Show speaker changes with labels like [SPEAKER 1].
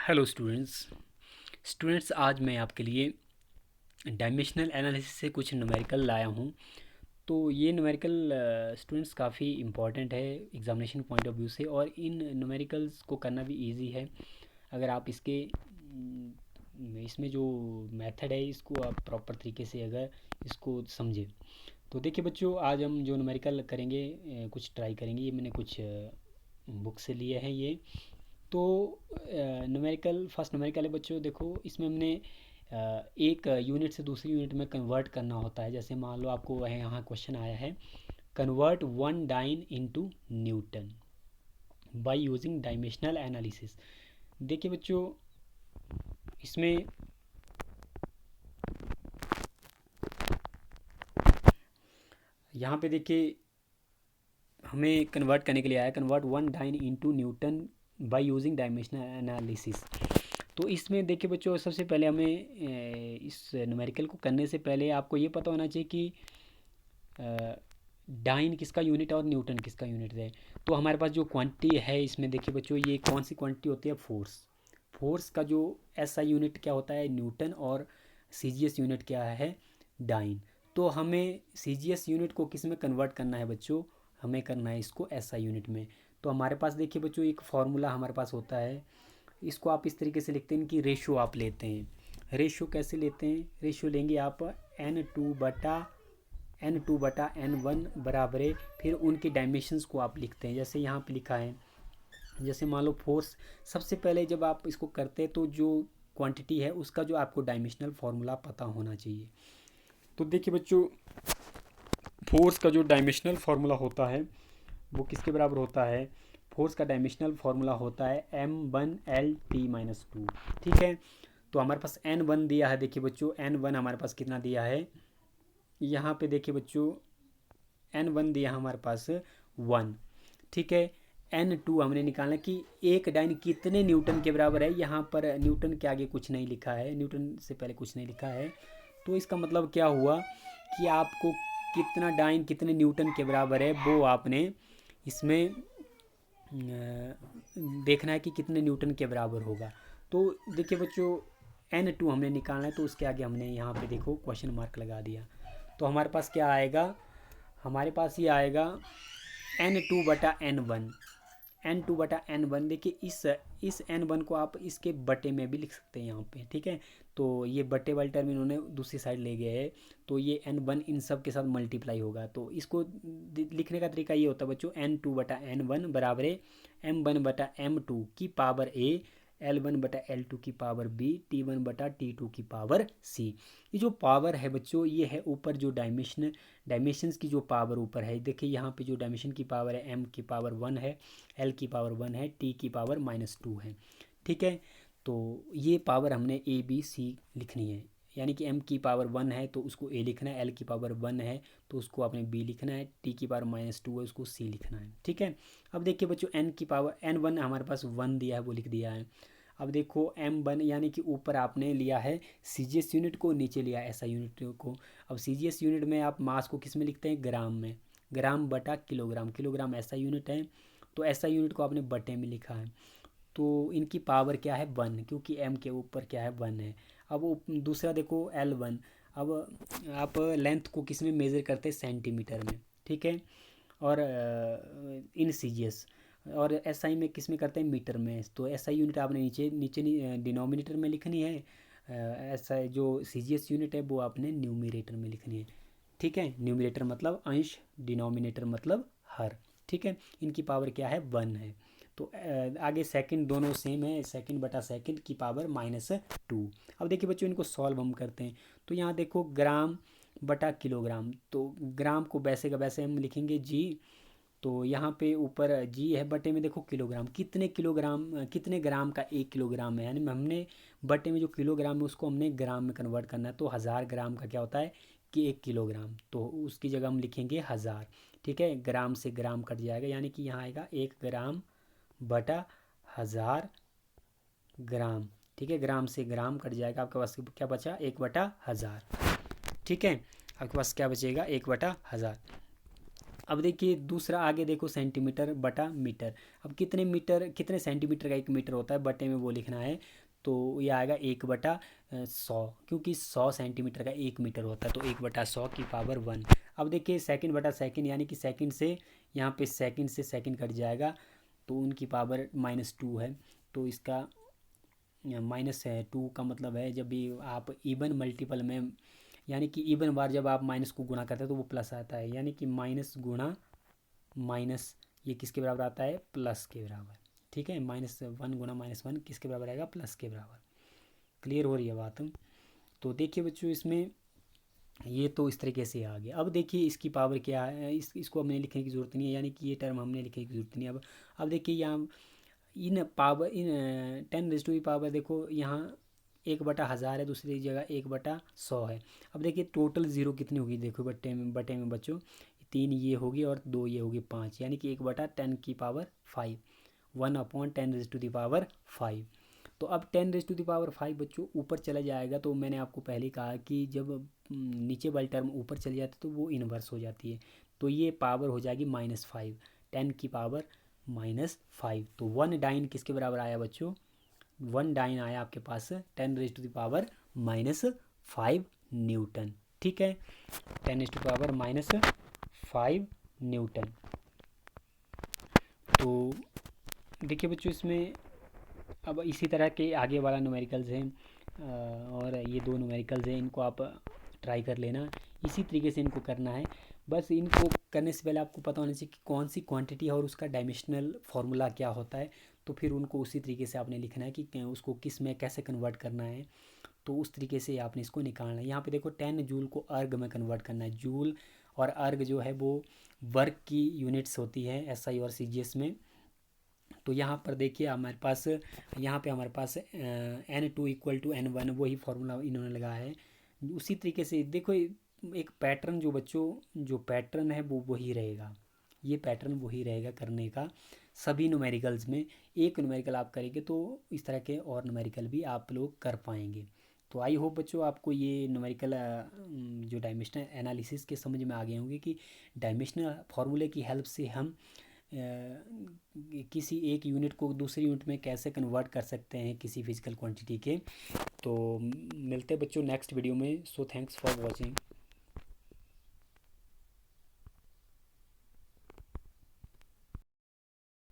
[SPEAKER 1] Hello students आज मैं आपके लिए डायमेंशनल एनालिसिस से कुछ न्यूमेरिकल लाया हूँ। तो ये न्यूमेरिकल स्टूडेंट्स काफ़ी इम्पॉर्टेंट है एग्जामिनेशन पॉइंट ऑफ व्यू से, और इन न्यूमेरिकल्स को करना भी इजी है अगर आप इसमें जो मेथड है इसको आप प्रॉपर तरीके से अगर इसको समझें। तो देखिए बच्चों, आज हम जो न्यूमेरिकल करेंगे, कुछ ट्राई करेंगे। ये मैंने कुछ बुक से लिए हैं ये। तो न्यूमेरिकल फर्स्ट न्यूमेरिकल है बच्चों। देखो, इसमें हमने एक यूनिट से दूसरी यूनिट में कन्वर्ट करना होता है। जैसे मान लो आपको यहाँ क्वेश्चन आया है, convert one dyne into newton by using dimensional analysis. देखिए बच्चों, इसमें यहाँ पे देखिए हमें कन्वर्ट करने के लिए आया, convert one dyne into newton by using dimensional analysis. तो इसमें देखिए बच्चों, सबसे पहले हमें इस न्यूमेरिकल को करने से पहले आपको ये पता होना चाहिए कि डाइन किसका यूनिट है और न्यूटन किसका यूनिट है। तो हमारे पास जो क्वांटिटी है इसमें देखिए बच्चों, ये कौन सी क्वांटिटी होती है? फोर्स। फोर्स का जो एसआई यूनिट क्या होता है? न्यूटन। और सीजीएस यूनिट क्या है? डाइन। तो हमें सीजीएस यूनिट को किस में कन्वर्ट करना है बच्चों? हमें करना है इसको एसआई यूनिट में। तो हमारे पास देखिए बच्चों, एक फार्मूला हमारे पास होता है। इसको आप इस तरीके से लिखते हैं कि रेशो आप लेते हैं। रेशो कैसे लेते हैं? रेशो लेंगे आप n2/n1 बराबर है, फिर उनके डायमेंशंस को आप लिखते हैं। जैसे यहाँ पे लिखा है, जैसे मान लो फोर्स। सबसे पहले जब आप इसको करते हैं तो जो क्वांटिटी है उसका जो आपको डायमेंशनल फार्मूला पता होना चाहिए। तो देखिए बच्चों, फोर्स का जो डायमेंशनल फार्मूला होता है वो किसके बराबर होता है? फोर्स का डायमेंशनल फार्मूला होता है m1L_T-2। ठीक है। तो हमारे पास n1 दिया है। देखिए बच्चों, n1 हमारे पास कितना दिया है? यहाँ पे देखिए बच्चों, n1 दिया हमारे पास 1। ठीक है। n2 हमने निकालना कि एक डाइन कितने न्यूटन के बराबर है। यहाँ पर न्यूटन के आगे कुछ नहीं लिखा है, न्यूटन से पहले कुछ नहीं लिखा है। तो इसका मतलब क्या हुआ कि आपको कितना डाइन कितने न्यूटन के बराबर है वो आपने इसमें देखना है कि कितने न्यूटन के बराबर होगा। तो देखिए बच्चों, n2 हमने निकालना है, तो उसके आगे हमने यहाँ पे देखो क्वेश्चन मार्क लगा दिया। तो हमारे पास क्या आएगा? हमारे पास ये आएगा n2/n1। n2/n1 देखिए, इस n1 को आप इसके बटे में भी लिख सकते हैं यहाँ पे। ठीक है। तो ये बटे वाली टर्म इन्होंने दूसरी साइड ले गए हैं, तो ये n1 इन सब के साथ मल्टीप्लाई होगा। तो इसको लिखने का तरीका ये होता है बच्चों, n2/n1 बराबर है m1/m2 की पावर a, L1/L2 की पावर b, T1/T2 की पावर c। ये जो पावर है बच्चों, ये है ऊपर जो डायमेंशंस की जो पावर ऊपर है। देखिए यहाँ पे जो डायमेंशन की पावर है, m की पावर 1 है, L की पावर 1 है, T की पावर -2 है। ठीक है। तो ये पावर हमने a b c लिखनी है। यानी कि m की पावर 1 है तो उसको a लिखना है, L की पावर 1 है तो उसको आपने b लिखना है, T की पावर -2 है उसको c लिखना है। ठीक है। अब देखिए बच्चों, n की पावर n1 हमारे पास 1 दिया है, वो लिख दिया है। अब देखो m1 यानी कि ऊपर आपने लिया है सीजीएस यूनिट को, नीचे लिया ऐसा यूनिट को। अब सीजीएस यूनिट में आप मास को किस में लिखते हैं? ग्राम में। ग्राम बटा किलोग्राम, किलोग्राम ऐसा यूनिट है, तो ऐसा यूनिट को आपने बटे में लिखा है। तो इनकी पावर क्या है? 1, क्योंकि m के ऊपर क्या है? 1 है। अब दूसरा देखो L1। अब आप लेंथ को किस में मेज़र करते हैं? सेंटीमीटर में। ठीक है। और इन सीजीएस और एसआई में किस में करते हैं? मीटर में। तो एसआई यूनिट आपने नीचे नीचे डिनोमिनेटर में लिखनी है, एसआई जो सीजीएस यूनिट है वो आपने न्यूमरेटर में लिखनी है। ठीक है। न्यूमरेटर मतलब अंश, डिनोमिनेटर मतलब हर। ठीक है। इनकी पावर क्या है? 1 है। तो आगे सेकंड दोनों सेम है, सेकंड/सेकंड की पावर -2। अब देखिए बच्चों, इनको सॉल्व हम करते हैं। तो यहाँ देखो ग्राम बटा किलोग्राम, तो ग्राम को वैसे का वैसे हम लिखेंगे जी। तो यहाँ पे ऊपर जी है, बटे में देखो किलोग्राम, कितने किलोग्राम कितने ग्राम का 1 किलोग्राम है। यानी हमने बटे में जो किलोग्राम है उसको हमने ग्राम में कन्वर्ट करना है। तो 1000 ग्राम का क्या होता है कि 1 किलोग्राम, तो उसकी जगह हम लिखेंगे 1000। ठीक है। ग्राम से ग्राम कट जाएगा, यानी कि यहाँ आएगा 1 ग्राम बटा 1000 ग्राम। ठीक है। ग्राम से ग्राम कट जाएगा, आपके पास क्या बचा? 1/1000। ठीक है। आपके पास क्या बचेगा? 1/1000। अब देखिए दूसरा आगे देखो सेंटीमीटर बटा मीटर। अब कितने मीटर कितने सेंटीमीटर का 1 मीटर होता है बटे में वो लिखना है। तो ये आएगा 1/100, क्योंकि 100 सेंटीमीटर का 1 मीटर होता है, तो 1/100 की पावर 1। अब देखिए सेकंड बटा सेकंड, यानी कि सेकंड से यहाँ पे सेकंड से सेकंड कट जाएगा, तो उनकी पावर -2 है। तो इसका -2 का मतलब है जब भी आप इवन मल्टीपल में, यानी कि इवन बार जब आप माइनस को गुणा करते हैं तो वो प्लस आता है, यानी कि माइनस गुणा माइनस ये किसके बराबर आता है, प्लस के बराबर। ठीक है, -1 गुणा -1 किसके बराबर आएगा, प्लस के बराबर। क्लियर हो रही है बात। तो देखिए बच्चों इसमें ये तो इस तरीके से आ गया। अब देखिए इसकी पावर क्या है, इसको हमने लिखने की ज़रूरत नहीं है, यानी कि ये टर्म हमने लिखने की ज़रूरत नहीं है। अब देखिए यहाँ इन पावर इन 10⁻⁴ देखो यहाँ 1/1000 है, दूसरी जगह 1/100 है। अब देखिए टोटल ज़ीरो कितनी होगी, देखो बटे में बच्चों 3 ये होगी और 2 ये होगी 5, यानी कि 1/10⁵, 1/10⁵। तो अब 10⁵ बच्चों ऊपर चला जाएगा, तो मैंने आपको पहले कहा कि जब नीचे वाली टर्म ऊपर चली जाती है तो वो इन्वर्स हो जाती है। तो ये पावर हो जाएगी -5, 10⁻⁻5। तो 1 डाइन किसके बराबर आया बच्चों, 1 डाइन आया आपके पास 10⁻⁻5 न्यूटन। ठीक है, 10⁻⁻5 न्यूटन। तो देखिए बच्चों इसमें अब इसी तरह के आगे वाला न्यूमेरिकल्स हैं, और ये 2 न्यूमेरिकल्स हैं, इनको आप ट्राई कर लेना। इसी तरीके से इनको करना है। बस इनको करने से पहले आपको पता होना चाहिए कि कौन सी क्वांटिटी है और उसका डायमेंशनल फार्मूला क्या होता है। तो फिर उनको उसी तरीके से आपने लिखना है कि उसको किस में कैसे कन्वर्ट करना है, तो उस तरीके से आपने इसको निकालना है। यहाँ पे देखो 10 जूल को अर्ग में कन्वर्ट करना है। जूल और अर्ग जो है वो वर्क की यूनिट्स होती है SI और CGS में। तो यहाँ पर देखिए हमारे पास यहाँ पे हमारे पास N2 = N1, वही फार्मूला इन्होंने लगाया है। उसी तरीके से देखो एक पैटर्न जो बच्चों जो पैटर्न है वो वही रहेगा, ये पैटर्न वही रहेगा करने का सभी न्यूमेरिकल्स में। एक न्यूमेरिकल आप करेंगे तो इस तरह के और न्यूमेरिकल भी आप लोग कर पाएंगे। तो आई होप बच्चों आपको ये न्यूमेरिकल जो डायमेंशनल एनालिसिस के समझ में आ गए होंगे कि डायमेंशनल फार्मूले की हेल्प से हम किसी एक यूनिट को दूसरी यूनिट में कैसे कन्वर्ट कर सकते हैं किसी फिजिकल क्वांटिटी के। तो मिलते हैं बच्चों नेक्स्ट वीडियो में। So thanks for watching.